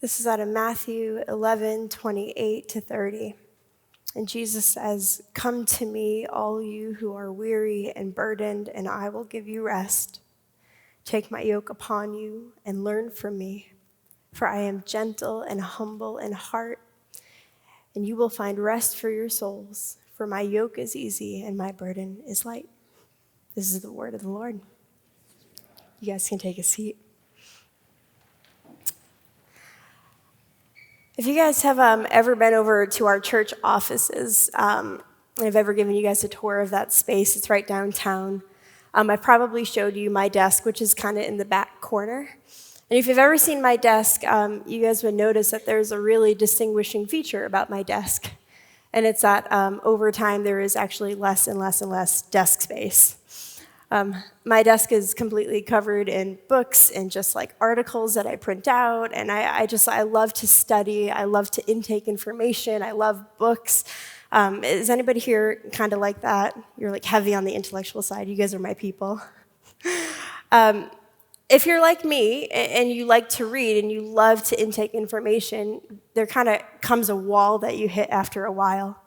This is out of Matthew 11:28-30. And Jesus says, "Come to me, all you who are weary and burdened, and I will give you rest. Take my yoke upon you and learn from me, for I am gentle and humble in heart, and you will find rest for your souls. For my yoke is easy and my burden is light." This is the word of the Lord. You guys can take a seat. If you guys have ever been over to our church offices, and I've ever given you guys a tour of that space, it's right downtown. I probably showed you my desk, which is kind of in the back corner. And if you've ever seen my desk, you guys would notice that there's a really distinguishing feature about my desk. And it's that over time, there is actually less and less and less desk space. My desk is completely covered in books and just like articles that I print out. And I love to study. I love to intake information. I love books. Is anybody here kind of like that? You're like heavy on the intellectual side. You guys are my people. If you're like me and you like to read and you love to intake information, there kind of comes a wall that you hit after a while,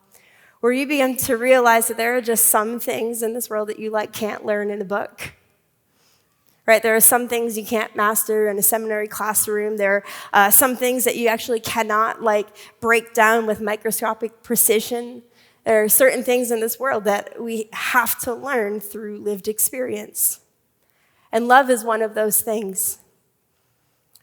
where you begin to realize that there are just some things in this world that you can't learn in a book. Right? There are some things you can't master in a seminary classroom. There are some things that you actually cannot break down with microscopic precision. There are certain things in this world that we have to learn through lived experience. And love is one of those things.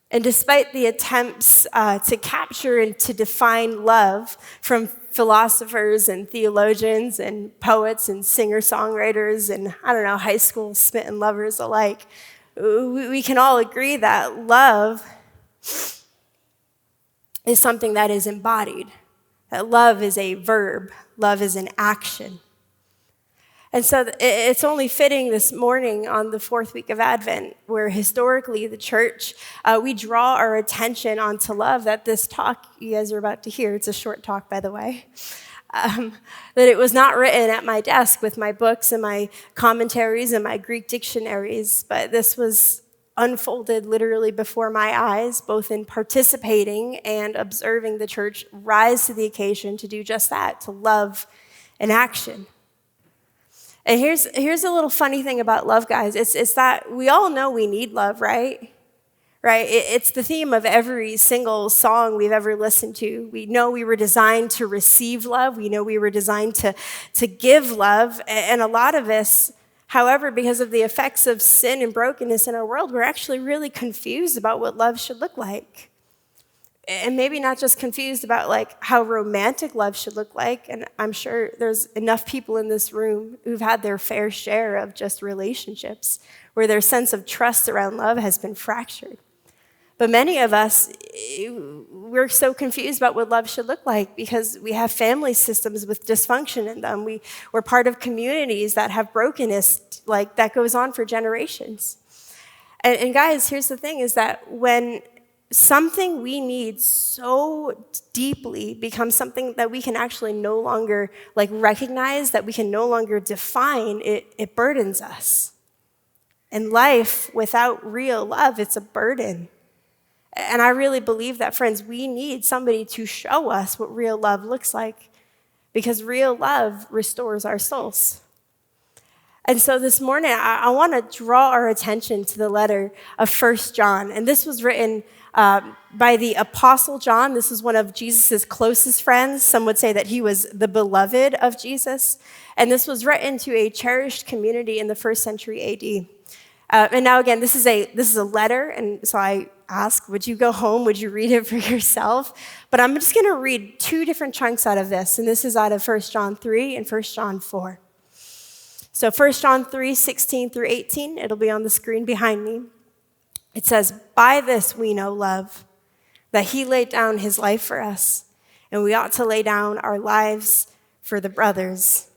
And despite the attempts to capture and to define love from philosophers and theologians and poets and singer-songwriters and, high school smitten lovers alike, we can all agree that love is something that is embodied, that love is a verb, love is an action. And so it's only fitting this morning on the fourth week of Advent, where historically the church, we draw our attention onto love, that this talk you guys are about to hear, it's a short talk, by the way, that it was not written at my desk with my books and my commentaries and my Greek dictionaries, but this was unfolded literally before my eyes, both in participating and observing the church rise to the occasion to do just that, to love in action. And here's a little funny thing about love, guys. It's that we all know we need love, right? Right? It's the theme of every single song we've ever listened to. We know we were designed to receive love. We know we were designed to give love. And a lot of us, however, because of the effects of sin and brokenness in our world, we're actually really confused about what love should look like. And maybe not just confused about how romantic love should look like. And I'm sure there's enough people in this room who've had their fair share of just relationships where their sense of trust around love has been fractured. But many of us, we're so confused about what love should look like because we have family systems with dysfunction in them. We're part of communities that have brokenness that goes on for generations. And guys, here's the thing is that when something we need so deeply becomes something that we can actually no longer recognize, that we can no longer define, it burdens us. And life without real love, it's a burden. And I really believe that, friends, we need somebody to show us what real love looks like, because real love restores our souls. And so this morning, I want to draw our attention to the letter of 1 John. And this was written by the Apostle John. This is one of Jesus' closest friends. Some would say that he was the beloved of Jesus. And this was written to a cherished community in the first century AD. And now again, this is a letter. And so I ask, would you go home? Would you read it for yourself? But I'm just going to read two different chunks out of this. And this is out of 1 John 3 and 1 John 4. So 1 John 3, 16 through 18, it'll be on the screen behind me. It says, "By this we know love, that he laid down his life for us, and we ought to lay down our lives for the brothers.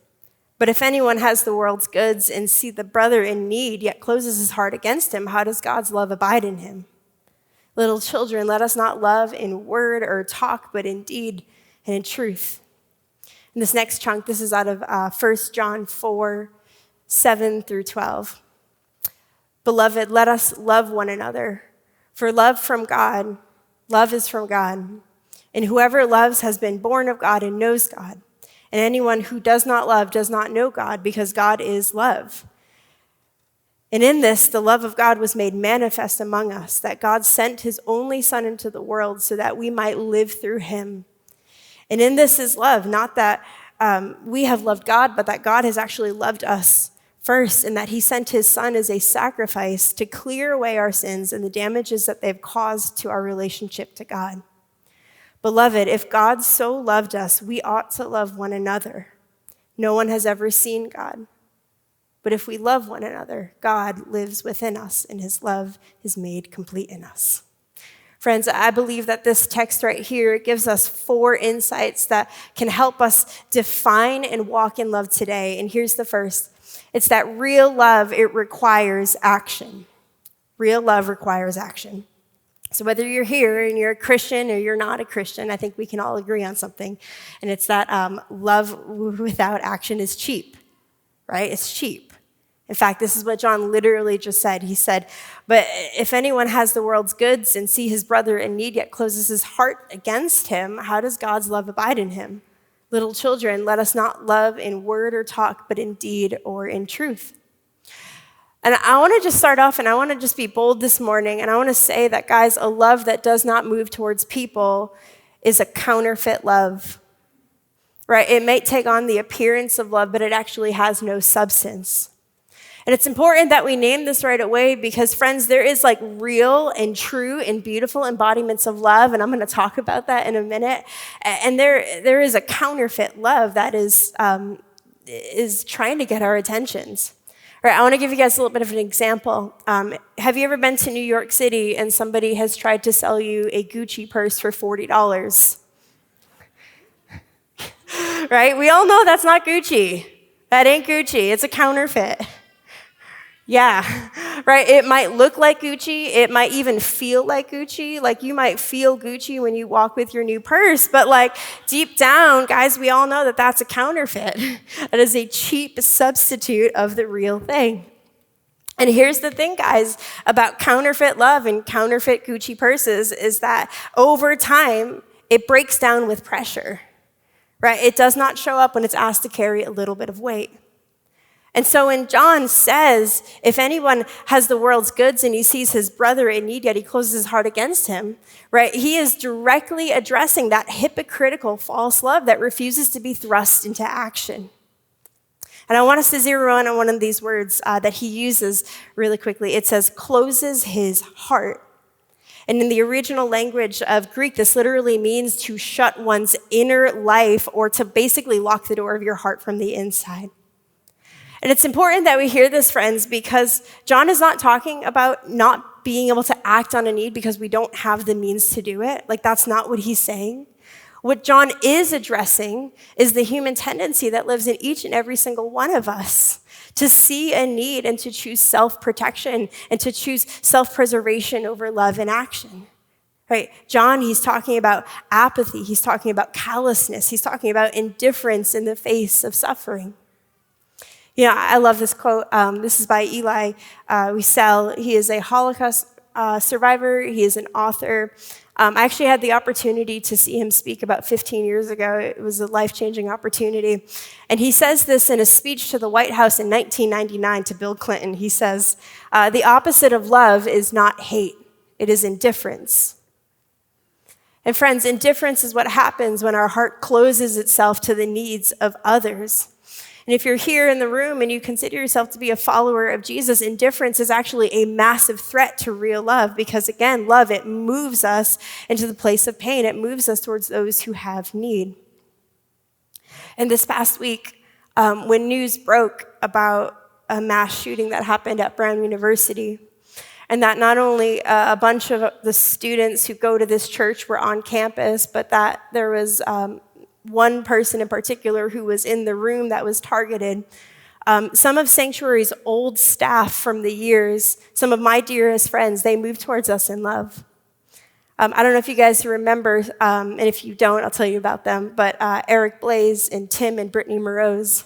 But if anyone has the world's goods and see the brother in need, yet closes his heart against him, how does God's love abide in him? Little children, let us not love in word or talk, but in deed and in truth." And this next chunk, this is out of 1 John 4, 7 through 12. "Beloved, let us love one another, for love from God Love is from God. And whoever loves has been born of God and knows God. And anyone who does not love does not know God, because God is love. And in this, the love of God was made manifest among us, that God sent his only Son into the world so that we might live through him. And in this is love, not that we have loved God, but that God has actually loved us first, and that he sent his Son as a sacrifice to clear away our sins and the damages that they've caused to our relationship to God. Beloved, if God so loved us, we ought to love one another. No one has ever seen God. But if we love one another, God lives within us, and his love is made complete in us. Friends, I believe that this text right here gives us 4 insights that can help us define and walk in love today. And here's the first. It's that real love, it requires action. Real love requires action. So whether you're here and you're a Christian or you're not a Christian, I think we can all agree on something. And it's that love without action is cheap, right? It's cheap. In fact, this is what John literally just said. He said, but if anyone has the world's goods and see his brother in need, yet closes his heart against him, how does God's love abide in him? Little children, let us not love in word or talk, but in deed or in truth. And I want to just start off, and I want to just be bold this morning, and I want to say that, guys, a love that does not move towards people is a counterfeit love, right? It may take on the appearance of love, but it actually has no substance. And it's important that we name this right away because, friends, there is like real and true and beautiful embodiments of love, and I'm going to talk about that in a minute. And there is a counterfeit love that is trying to get our attentions. All right, I want to give you guys a little bit of an example. Have you ever been to New York City and somebody has tried to sell you a Gucci purse for $40? Right? We all know that's not Gucci. That ain't Gucci. It's a counterfeit. Yeah, right? It might look like Gucci. It might even feel like Gucci. Like you might feel Gucci when you walk with your new purse, but like deep down, guys, we all know that that's a counterfeit. That is a cheap substitute of the real thing. And here's the thing, guys, about counterfeit love and counterfeit Gucci purses is that over time, it breaks down with pressure, right? It does not show up when it's asked to carry a little bit of weight. And so when John says, if anyone has the world's goods and he sees his brother in need, yet he closes his heart against him, right? He is directly addressing that hypocritical false love that refuses to be thrust into action. And I want us to zero in on one of these words that he uses really quickly. It says, closes his heart. And in the original language of Greek, this literally means to shut one's inner life or to basically lock the door of your heart from the inside. And it's important that we hear this, friends, because John is not talking about not being able to act on a need because we don't have the means to do it. Like, that's not what he's saying. What John is addressing is the human tendency that lives in each and every single one of us to see a need and to choose self-protection and to choose self-preservation over love and action. Right? John, he's talking about apathy. He's talking about callousness. He's talking about indifference in the face of suffering. You know, I love this quote. This is by Eli Wiesel. He is a Holocaust survivor. He is an author. I actually had the opportunity to see him speak about 15 years ago. It was a life-changing opportunity. And he says this in a speech to the White House in 1999 to Bill Clinton. He says, the opposite of love is not hate. It is indifference. And friends, indifference is what happens when our heart closes itself to the needs of others. And if you're here in the room and you consider yourself to be a follower of Jesus, indifference is actually a massive threat to real love because, again, love, it moves us into the place of pain. It moves us towards those who have need. And this past week, when news broke about a mass shooting that happened at Brown University, and that not only a bunch of the students who go to this church were on campus, but that there was one person in particular who was in the room that was targeted. Some of Sanctuary's old staff from the years, some of my dearest friends, they moved towards us in love. I don't know if you guys remember, and if you don't, I'll tell you about them, but Eric Blaze and Tim and Brittany Moroz.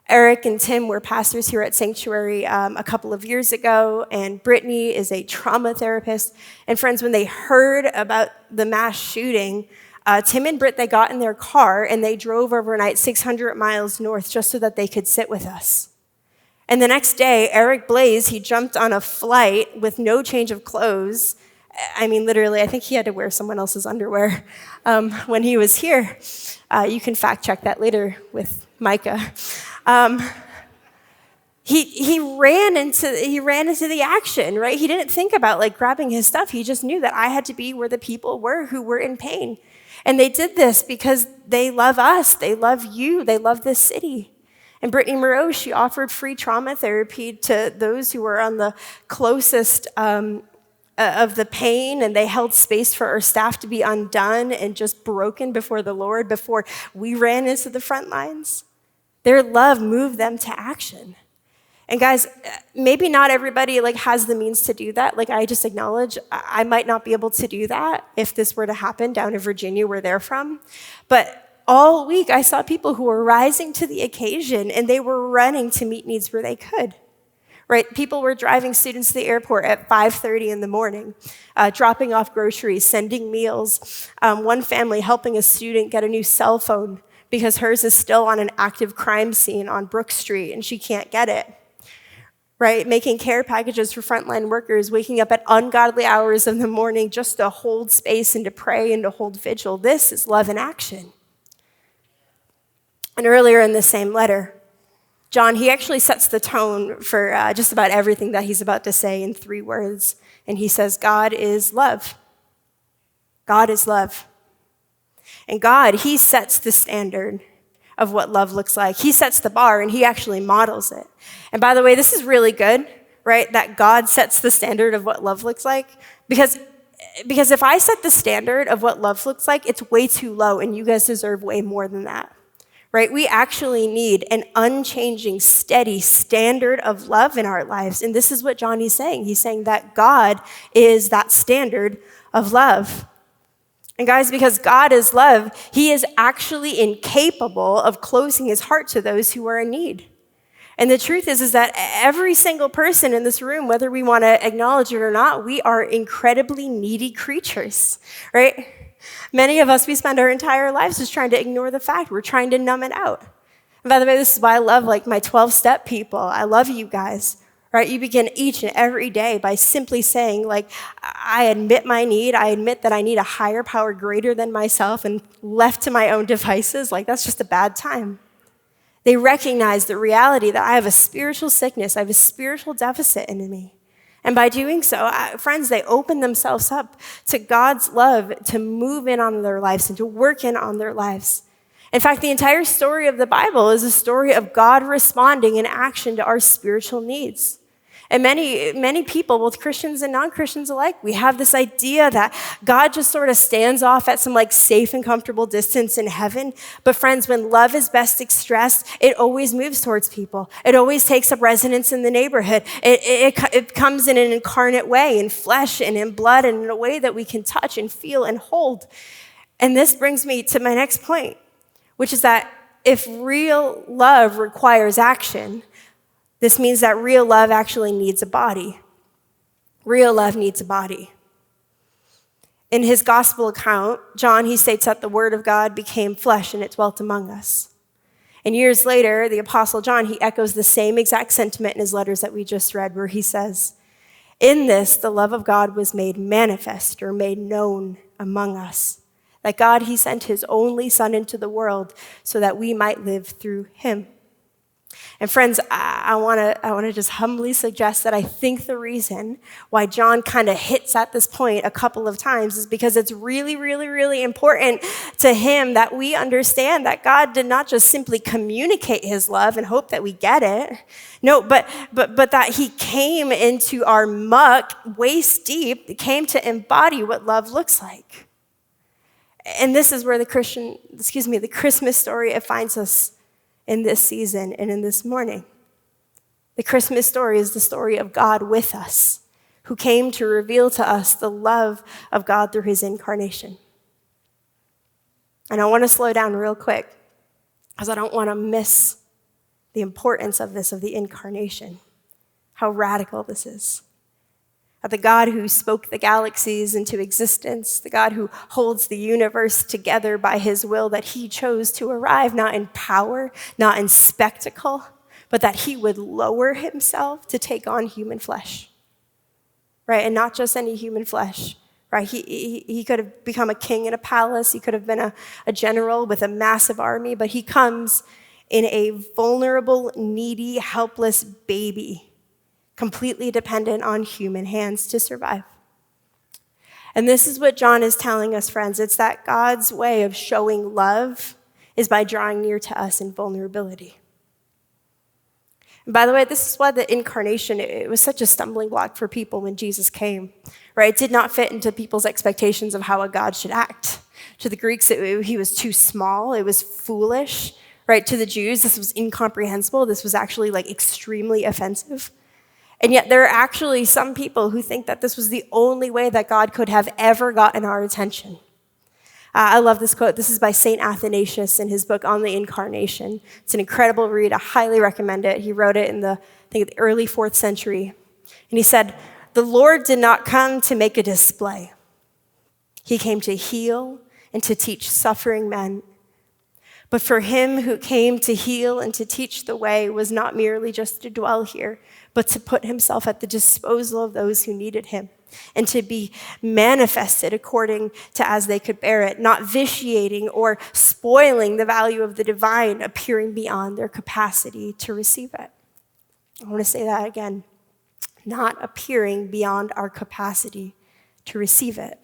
Eric and Tim were pastors here at Sanctuary a couple of years ago, and Brittany is a trauma therapist. And friends, when they heard about the mass shooting, Tim and Britt, they got in their car and they drove overnight 600 miles north just so that they could sit with us. And the next day, Eric Blaze, he jumped on a flight with no change of clothes. I mean, literally, I think he had to wear someone else's underwear when he was here. You can fact check that later with Micah. He ran into the action, right? He didn't think about like grabbing his stuff. He just knew that I had to be where the people were who were in pain. And they did this because they love us. They love you. They love this city. And Brittany Moreau, she offered free trauma therapy to those who were on the closest of the pain, and they held space for our staff to be undone and just broken before the Lord before we ran into the front lines. Their love moved them to action. And guys, maybe not everybody like has the means to do that. Like I just acknowledge I might not be able to do that if this were to happen down in Virginia where they're from. But all week, I saw people who were rising to the occasion, and they were running to meet needs where they could, right? People were driving students to the airport at 5:30 in the morning, dropping off groceries, sending meals. One family helping a student get a new cell phone because hers is still on an active crime scene on Brook Street, and she can't get it, right? Making care packages for frontline workers, waking up at ungodly hours of the morning just to hold space and to pray and to hold vigil. This is love in action. And earlier in the same letter, John, he actually sets the tone for just about everything that he's about to say in 3 words. And he says, God is love. God is love. And God, he sets the standard of what love looks like. He sets the bar, and he actually models it. And by the way, this is really good, right? That God sets the standard of what love looks like. Because if I set the standard of what love looks like, it's way too low, and you guys deserve way more than that. Right? We actually need an unchanging, steady standard of love in our lives. And this is what John is saying. He's saying that God is that standard of love. And guys, because God is love, he is actually incapable of closing his heart to those who are in need. And the truth is that every single person in this room, whether we want to acknowledge it or not, we are incredibly needy creatures, right? Many of us, we spend our entire lives just trying to ignore the fact. We're trying to numb it out. And by the way, this is why I love like my 12-step people. I love you guys, right? You begin each and every day by simply saying like, I admit my need. I admit that I need a higher power greater than myself, and left to my own devices, like that's just a bad time. They recognize the reality that I have a spiritual sickness. I have a spiritual deficit in me. And by doing so, friends, they open themselves up to God's love to move in on their lives and to work in on their lives. In fact, the entire story of the Bible is a story of God responding in action to our spiritual needs. And many people, both Christians and non-Christians alike, we have this idea that God just sort of stands off at some like safe and comfortable distance in heaven. But friends, when love is best expressed, it always moves towards people. It always takes up residence in the neighborhood. It comes in an incarnate way, in flesh and in blood, and in a way that we can touch and feel and hold. And this brings me to my next point, which is that if real love requires action, this means that real love actually needs a body. Real love needs a body. In his gospel account, John, he states that the word of God became flesh and it dwelt among us. And years later, the apostle John, he echoes the same exact sentiment in his letters that we just read, where he says, in this, the love of God was made manifest or made known among us. That God, he sent his only son into the world so that we might live through him. And friends, I want to just humbly suggest that I think the reason why John kind of hits at this point a couple of times is because it's really, really, really important to him that we understand that God did not just simply communicate his love and hope that we get it. No, but that he came into our muck waist deep, came to embody what love looks like. And this is where the Christmas story, it finds us in this season and in this morning. The Christmas story is the story of God with us, who came to reveal to us the love of God through his incarnation. And I want to slow down real quick because I don't want to miss the importance of this, of the incarnation, how radical this is. That the God who spoke the galaxies into existence, the God who holds the universe together by his will, that he chose to arrive not in power, not in spectacle, but that he would lower himself to take on human flesh, right? And not just any human flesh, right? He could have become a king in a palace. He could have been a general with a massive army, but he comes in a vulnerable, needy, helpless baby, completely dependent on human hands to survive. And this is what John is telling us, friends. It's that God's way of showing love is by drawing near to us in vulnerability. And by the way, this is why the incarnation, it was such a stumbling block for people when Jesus came, right? It did not fit into people's expectations of how a God should act. To the Greeks, he was too small. It was foolish, right? To the Jews, this was incomprehensible. This was actually like extremely offensive. And yet there are actually some people who think that this was the only way that God could have ever gotten our attention. I love this quote. This is by St. Athanasius in his book on the Incarnation. It's an incredible read. I highly recommend it. He wrote it in the early 4th century. And he said, "The Lord did not come to make a display. He came to heal and to teach suffering men. But for him who came to heal and to teach the way was not merely just to dwell here, but to put himself at the disposal of those who needed him, and to be manifested according to as they could bear it, not vitiating or spoiling the value of the divine, appearing beyond their capacity to receive it." I want to say that again. Not appearing beyond our capacity to receive it.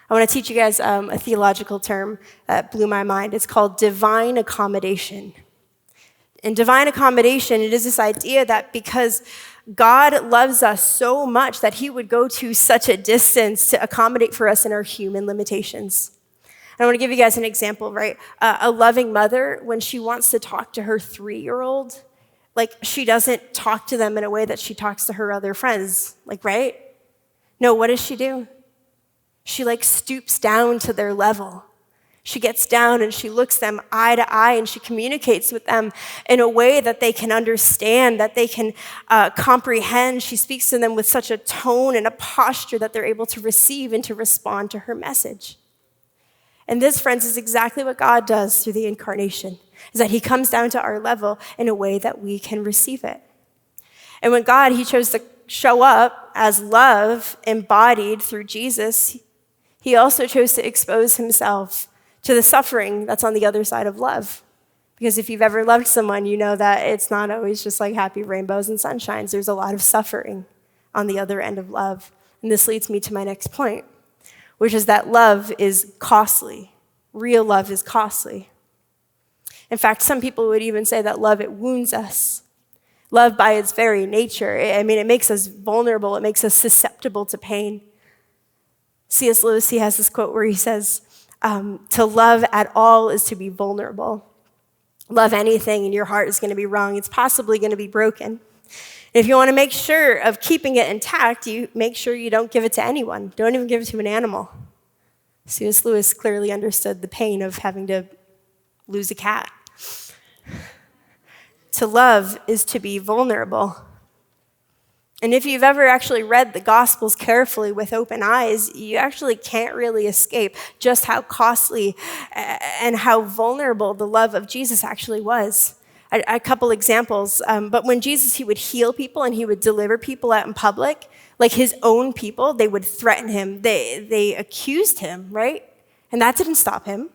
I want to teach you guys a theological term that blew my mind. It's called divine accommodation. In divine accommodation, it is this idea that because God loves us so much that he would go to such a distance to accommodate for us in our human limitations. And I want to give you guys an example, right? A loving mother, when she wants to talk to her 3-year-old, like she doesn't talk to them in a way that she talks to her other friends, like, right? No, what does she do? She like stoops down to their level. She gets down and she looks them eye to eye and she communicates with them in a way that they can understand, that they can comprehend. She speaks to them with such a tone and a posture that they're able to receive and to respond to her message. And this, friends, is exactly what God does through the incarnation, is that he comes down to our level in a way that we can receive it. And when God, he chose to show up as love embodied through Jesus, he also chose to expose himself to the suffering that's on the other side of love. Because if you've ever loved someone, you know that it's not always just like happy rainbows and sunshines. There's a lot of suffering on the other end of love. And this leads me to my next point, which is that love is costly. Real love is costly. In fact, some people would even say that love, it wounds us. Love by its very nature, it makes us vulnerable. It makes us susceptible to pain. C.S. Lewis, he has this quote where he says, to love at all is to be vulnerable. Love anything and your heart is going to be wrong. It's possibly going to be broken. If you want to make sure of keeping it intact, you make sure you don't give it to anyone. Don't even give it to an animal. C.S. Lewis clearly understood the pain of having to lose a cat. To love is to be vulnerable. And if you've ever actually read the Gospels carefully with open eyes, you actually can't really escape just how costly and how vulnerable the love of Jesus actually was. A couple examples, but when Jesus, he would heal people and he would deliver people out in public, like his own people, they would threaten him. They accused him, right? And that didn't stop him.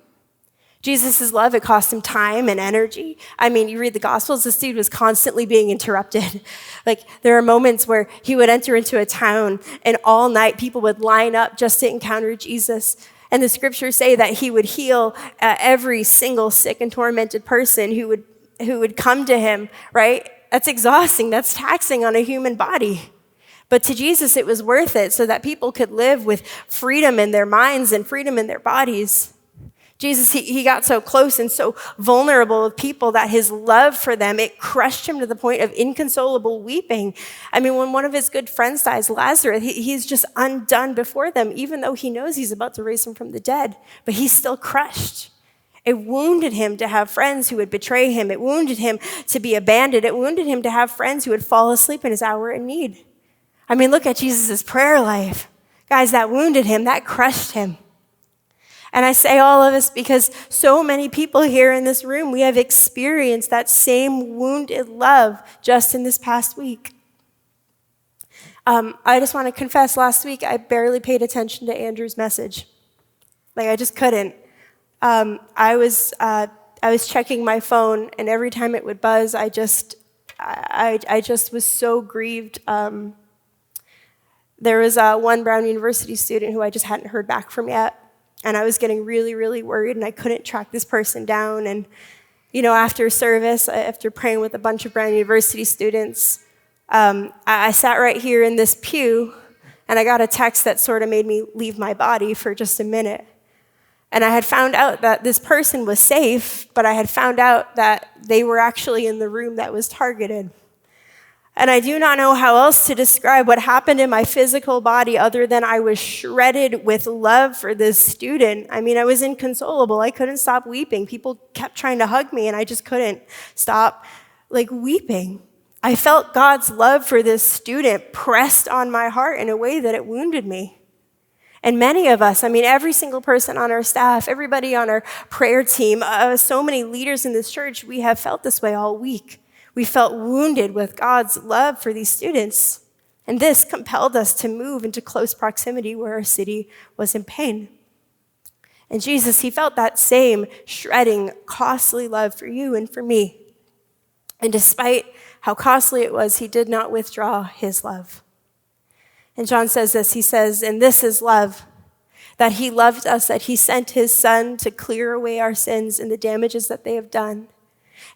Jesus' love, it cost him time and energy. You read the Gospels, this dude was constantly being interrupted. Like, there are moments where he would enter into a town and all night people would line up just to encounter Jesus. And the scriptures say that he would heal every single sick and tormented person who would come to him, right? That's exhausting, that's taxing on a human body. But to Jesus, it was worth it so that people could live with freedom in their minds and freedom in their bodies. Jesus, he got so close and so vulnerable with people that his love for them, it crushed him to the point of inconsolable weeping. When one of his good friends dies, Lazarus, he's just undone before them, even though he knows he's about to raise him from the dead, but he's still crushed. It wounded him to have friends who would betray him. It wounded him to be abandoned. It wounded him to have friends who would fall asleep in his hour in need. I mean, look at Jesus' prayer life. Guys, that wounded him, that crushed him. And I say all of this because so many people here in this room, we have experienced that same wounded love just in this past week. I just want to confess, last week I barely paid attention to Andrew's message. I just couldn't. I was checking my phone, and every time it would buzz, I just was so grieved. There was one Brown University student who I just hadn't heard back from yet, and I was getting really, really worried, and I couldn't track this person down. And after service, after praying with a bunch of Brown University students, I sat right here in this pew, and I got a text that sort of made me leave my body for just a minute. And I had found out that this person was safe, but I had found out that they were actually in the room that was targeted. And I do not know how else to describe what happened in my physical body other than I was shredded with love for this student. I mean, I was inconsolable. I couldn't stop weeping. People kept trying to hug me, and I just couldn't stop weeping. I felt God's love for this student pressed on my heart in a way that it wounded me. And many of us, every single person on our staff, everybody on our prayer team, so many leaders in this church, we have felt this way all week. We felt wounded with God's love for these students. And this compelled us to move into close proximity where our city was in pain. And Jesus, he felt that same shredding, costly love for you and for me. And despite how costly it was, he did not withdraw his love. And John says this, he says, "And this is love, that he loved us, that he sent his son to clear away our sins and the damages that they have done.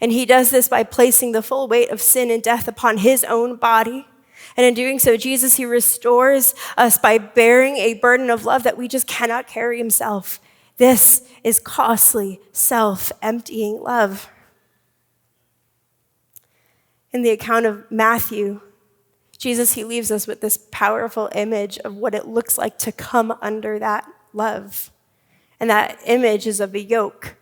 And he does this by placing the full weight of sin and death upon his own body. And in doing so, Jesus, he restores us by bearing a burden of love that we just cannot carry himself. This is costly, self-emptying love." In the account of Matthew, Jesus, he leaves us with this powerful image of what it looks like to come under that love. And that image is of a yoke.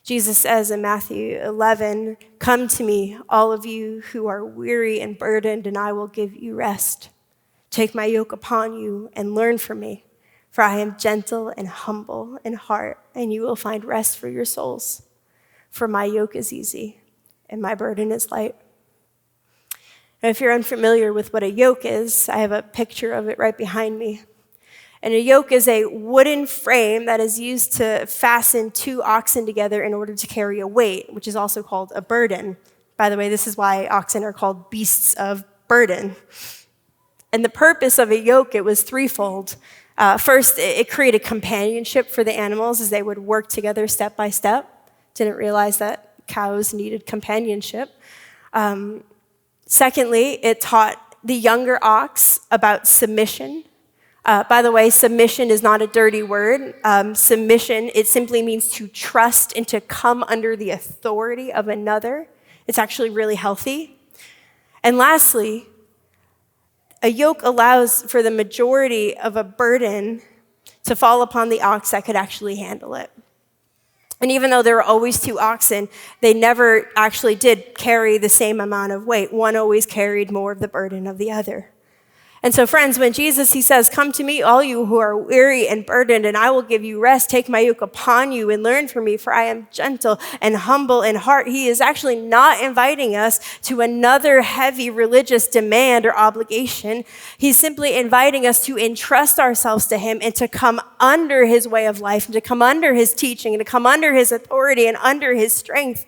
Jesus says in Matthew 11, "Come to me, all of you who are weary and burdened, and I will give you rest. Take my yoke upon you and learn from me, for I am gentle and humble in heart, and you will find rest for your souls. For my yoke is easy and my burden is light." Now, if you're unfamiliar with what a yoke is, I have a picture of it right behind me. And a yoke is a wooden frame that is used to fasten two oxen together in order to carry a weight, which is also called a burden. By the way, this is why oxen are called beasts of burden. And the purpose of a yoke, it was threefold. First, it created companionship for the animals as they would work together step by step. Didn't realize that cows needed companionship. Secondly, it taught the younger ox about submission. By the way, submission is not a dirty word. Submission, it simply means to trust and to come under the authority of another. It's actually really healthy. And lastly, a yoke allows for the majority of a burden to fall upon the ox that could actually handle it. And even though there were always two oxen, they never actually did carry the same amount of weight. One always carried more of the burden of the other. And so, friends, when Jesus, he says, "Come to me, all you who are weary and burdened, and I will give you rest. Take my yoke upon you and learn from me, for I am gentle and humble in heart." He is actually not inviting us to another heavy religious demand or obligation. He's simply inviting us to entrust ourselves to him and to come under his way of life, and to come under his teaching, and to come under his authority and under his strength.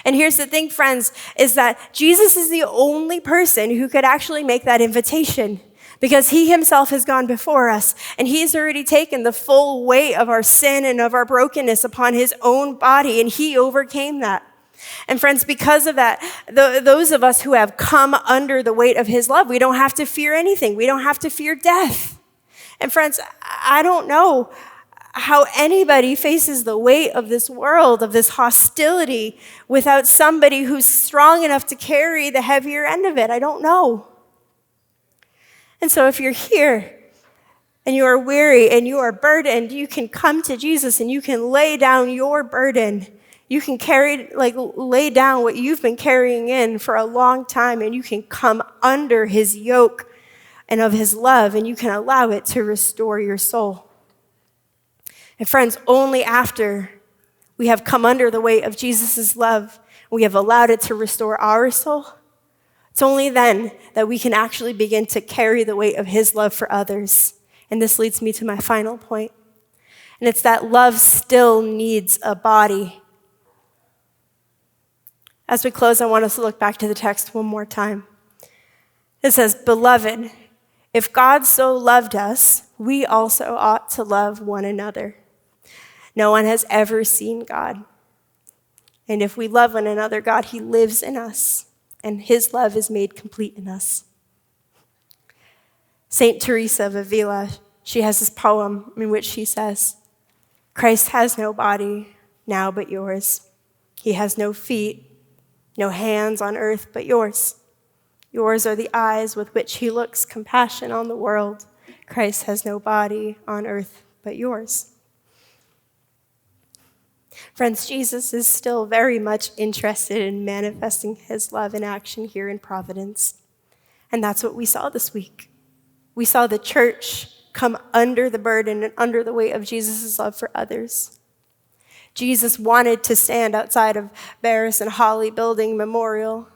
And here's the thing, friends, is that Jesus is the only person who could actually make that invitation, because he himself has gone before us, and he's already taken the full weight of our sin and of our brokenness upon his own body, and he overcame that. And friends, because of that, those of us who have come under the weight of his love, we don't have to fear anything. We don't have to fear death. And friends, I don't know how anybody faces the weight of this world, of this hostility, without somebody who's strong enough to carry the heavier end of it. I don't know. And so if you're here and you are weary and you are burdened, you can come to Jesus and you can lay down your burden. You can lay down what you've been carrying in for a long time, and you can come under his yoke and of his love, and you can allow it to restore your soul. And friends, only after we have come under the weight of Jesus' love, we have allowed it to restore our soul, it's only then that we can actually begin to carry the weight of his love for others. And this leads me to my final point. And it's that love still needs a body. As we close, I want us to look back to the text one more time. It says, "Beloved, if God so loved us, we also ought to love one another. No one has ever seen God. And if we love one another, God, he lives in us, and his love is made complete in us." Saint Teresa of Avila, she has this poem in which she says, "Christ has no body now but yours. He has no feet, no hands on earth but yours. Yours are the eyes with which he looks compassion on the world. Christ has no body on earth but yours." Friends, Jesus is still very much interested in manifesting his love in action here in Providence. And that's what we saw this week. We saw the church come under the burden and under the weight of Jesus' love for others. Jesus wanted to stand outside of Barris and Holly Building Memorial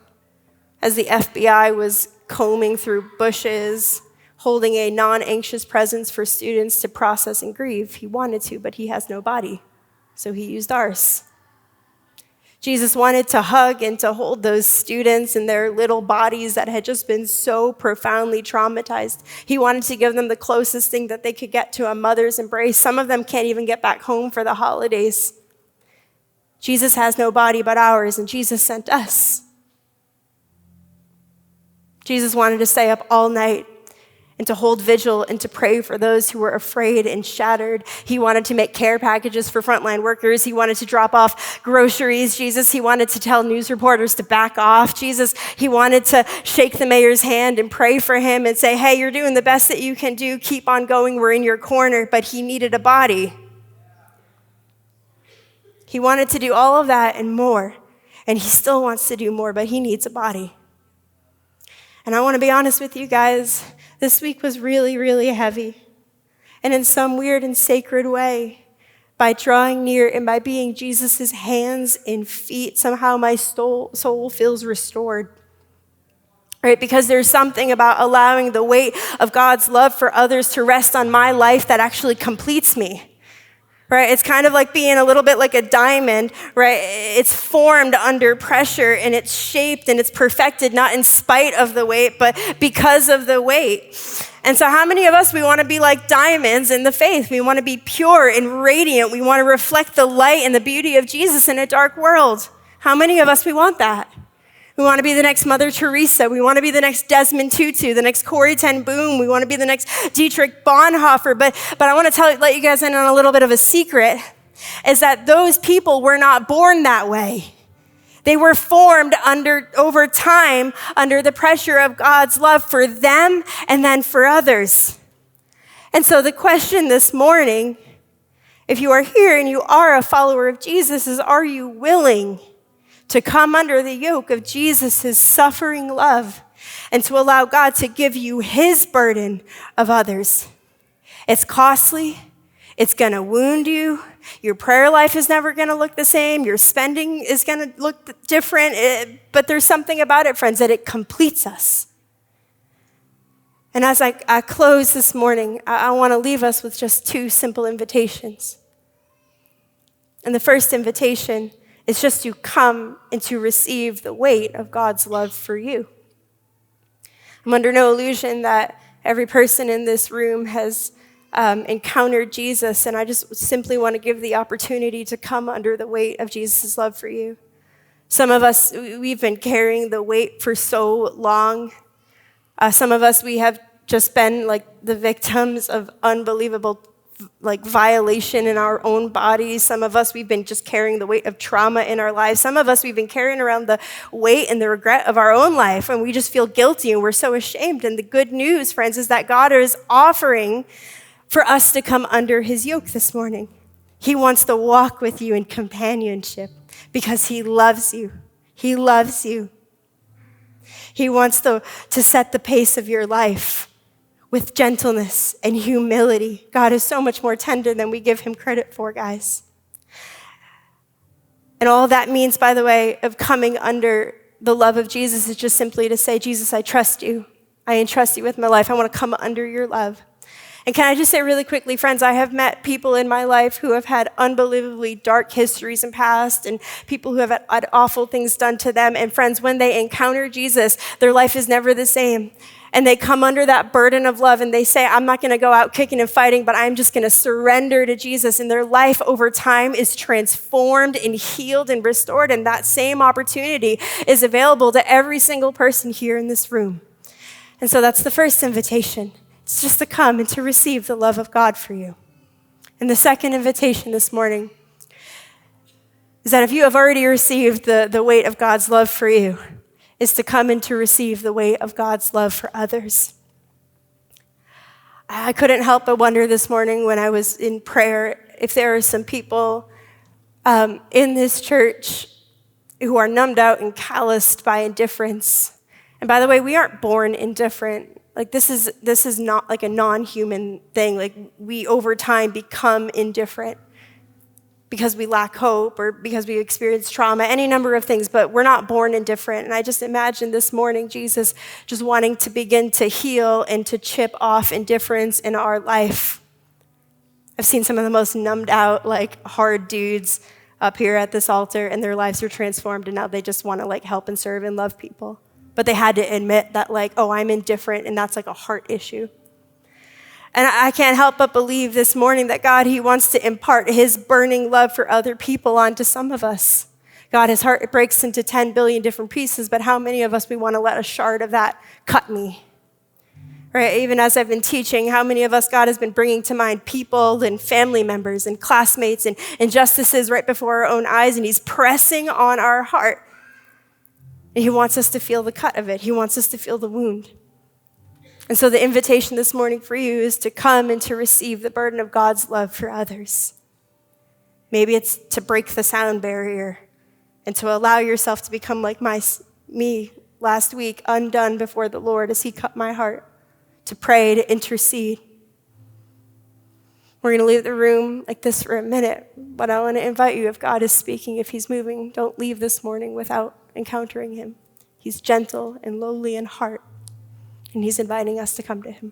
as the FBI was combing through bushes, holding a non-anxious presence for students to process and grieve. He wanted to, but he has no body, so he used ours. Jesus wanted to hug and to hold those students in their little bodies that had just been so profoundly traumatized. He wanted to give them the closest thing that they could get to a mother's embrace. Some of them can't even get back home for the holidays. Jesus has no body but ours, and Jesus sent us. Jesus wanted to stay up all night and to hold vigil and to pray for those who were afraid and shattered. He wanted to make care packages for frontline workers. He wanted to drop off groceries. Jesus, he wanted to tell news reporters to back off. Jesus, he wanted to shake the mayor's hand and pray for him and say, "Hey, you're doing the best that you can do. Keep on going. We're in your corner." But he needed a body. He wanted to do all of that and more. And he still wants to do more, but he needs a body. And I want to be honest with you guys. This week was really, really heavy. And in some weird and sacred way, by drawing near and by being Jesus' hands and feet, somehow my soul feels restored. Right? Because there's something about allowing the weight of God's love for others to rest on my life that actually completes me. Right? It's kind of like being a little bit like a diamond, right? It's formed under pressure and it's shaped and it's perfected, not in spite of the weight, but because of the weight. And so how many of us, we want to be like diamonds in the faith? We want to be pure and radiant. We want to reflect the light and the beauty of Jesus in a dark world. How many of us, we want that? We want to be the next Mother Teresa. We want to be the next Desmond Tutu, the next Corrie ten Boom. We want to be the next Dietrich Bonhoeffer. But I want to let you guys in on a little bit of a secret, is that those people were not born that way. They were formed over time under the pressure of God's love for them and then for others. And so the question this morning, if you are here and you are a follower of Jesus, is, are you willing to come under the yoke of Jesus' suffering love and to allow God to give you his burden of others? It's costly. It's going to wound you. Your prayer life is never going to look the same. Your spending is going to look different. But there's something about it, friends, that it completes us. And as I close this morning, I want to leave us with just two simple invitations. And the first invitation is just to come and to receive the weight of God's love for you. I'm under no illusion that every person in this room has encountered Jesus, and I just simply want to give the opportunity to come under the weight of Jesus' love for you. Some of us, we've been carrying the weight for so long. Some of us, we have just been like the victims of unbelievable violation in our own bodies. Some of us, we've been just carrying the weight of trauma in our lives. Some of us, we've been carrying around the weight and the regret of our own life, and we just feel guilty and we're so ashamed. And the good news, friends, is that God is offering for us to come under his yoke this morning. He wants to walk with you in companionship because he loves you. He loves you. He wants to set the pace of your life with gentleness and humility. God is so much more tender than we give him credit for, guys. And all that means, by the way, of coming under the love of Jesus is just simply to say, Jesus, I trust you. I entrust you with my life. I want to come under your love. And can I just say really quickly, friends, I have met people in my life who have had unbelievably dark histories in past and people who have had awful things done to them. And friends, when they encounter Jesus, their life is never the same. And they come under that burden of love and they say, I'm not going to go out kicking and fighting, but I'm just going to surrender to Jesus. And their life over time is transformed and healed and restored. And that same opportunity is available to every single person here in this room. And so that's the first invitation. It's just to come and to receive the love of God for you. And the second invitation this morning is that if you have already received the weight of God's love for you, is to come and to receive the weight of God's love for others. I couldn't help but wonder this morning when I was in prayer if there are some people in this church who are numbed out and calloused by indifference. And by the way, we aren't born indifferent. Like this is not like a non-human thing. Like we over time become indifferent because we lack hope or because we experience trauma, any number of things, but we're not born indifferent. And I just imagine this morning Jesus just wanting to begin to heal and to chip off indifference in our life. I've seen some of the most numbed out, like hard dudes up here at this altar, and their lives are transformed, and now they just want to like help and serve and love people. But they had to admit that like, oh, I'm indifferent, and that's like a heart issue. And I can't help but believe this morning that God, he wants to impart his burning love for other people onto some of us. God, his heart breaks into 10 billion different pieces, but how many of us we want to let a shard of that cut me? Right? Even as I've been teaching, how many of us God has been bringing to mind people and family members and classmates and injustices right before our own eyes, and he's pressing on our heart. And he wants us to feel the cut of it. He wants us to feel the wound. And so the invitation this morning for you is to come and to receive the burden of God's love for others. Maybe it's to break the sound barrier and to allow yourself to become like me last week, undone before the Lord as he cut my heart, to pray, to intercede. We're going to leave the room like this for a minute, but I want to invite you, if God is speaking, if he's moving, don't leave this morning without encountering him. He's gentle and lowly in heart. And he's inviting us to come to him.